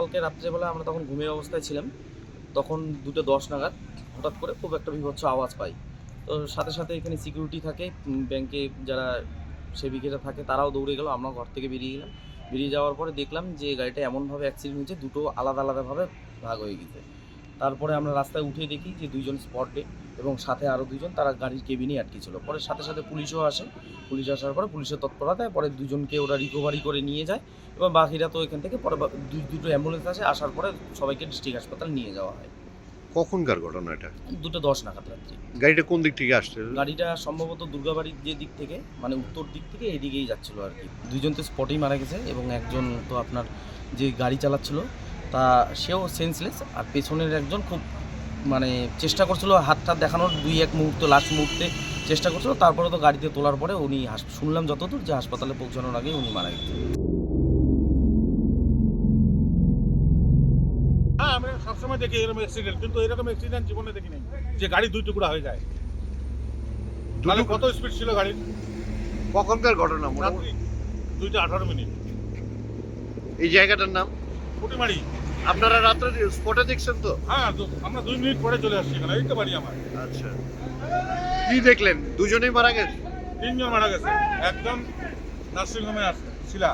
কালকে রাত্রেবেলা আমরা তখন ঘুমের অবস্থায় ছিলাম, তখন 2:10 নাগাদ হঠাৎ করে খুব একটা বীভৎস আওয়াজ পাই। তো সাথে সাথে এখানে সিকিউরিটি থাকে, ব্যাংকে যারা সেবিকেরা থাকে তারাও দৌড়ে গেল, আমরা ঘর থেকে বেরিয়ে গেলাম। বেরিয়ে যাওয়ার পরে দেখলাম যে গাড়িটা এমনভাবে অ্যাক্সিডেন্ট হয়েছে, দুটো আলাদা আলাদাভাবে ভাগ হয়ে গেছে। তারপরে আমরা রাস্তায় উঠে দেখি যে 2 জন স্পট ডেড এবং সাথে আরও 2 জন তারা গাড়ির কেবিনেই আটকে ছিল। পরে সাথে সাথে পুলিশও আসে, পুলিশ আসার পরে পুলিশের তৎপরতায় পরে 2 জনকে ওরা রিকভারি করে নিয়ে যায় এবং বাকিরা তো এখান থেকে পরে দুটো অ্যাম্বুলেন্স আসে, আসার পরে সবাইকে ডিস্ট্রিক্ট হাসপাতাল নিয়ে যাওয়া হয়। কখনকার ঘটনা এটা? 2:10 নাগাদ রাত্রি। গাড়িটা কোন দিক থেকে আসছে? গাড়িটা সম্ভবত দুর্গাবাড়ির যে দিক থেকে, মানে উত্তর দিক থেকে এদিকেই যাচ্ছিল আর কি। 2 জন তো স্পটেই মারা গেছে এবং একজন তো আপনার যে গাড়ি চালাচ্ছিল তা সেও সেন্সলেস, আর পেছনের একজন খুব মানে চেষ্টা করছিল হাতটা দেখানোর, 2-1 মুহূর্ত লাস্ট মুহূর্তে চেষ্টা করছিল, তারপরে তো গাড়িতে তোলার পরে উনি শুনলাম যতদূর যে হাসপাতালে পৌঁছানোর আগেই উনি মারা গেছেন। হ্যাঁ, আমরা সবসময় দেখি এরকম অ্যাক্সিডেন্ট, কিন্তু এরকম অ্যাক্সিডেন্ট জীবনে দেখি নাই যে গাড়ি দুই টুকরা হয়ে যায়। তাহলে কত স্পিড ছিল গাড়ির? কখনকার ঘটনা মোটামুটি? রাত্রি 2:18। এই জায়গাটার নাম? পুটিমারি। আপনারা রাত্রে স্পটে দেখছেন তো? হ্যাঁ, আমরা 2 মিনিট পরে চলে আসছি এখানে, এই তো বাড়ি আমার। আচ্ছা, কি দেখলেন? দুজনেই মারা গেছে? 3 জন মারা গেছে, একজন নার্সিংহোমে আছে শিলা।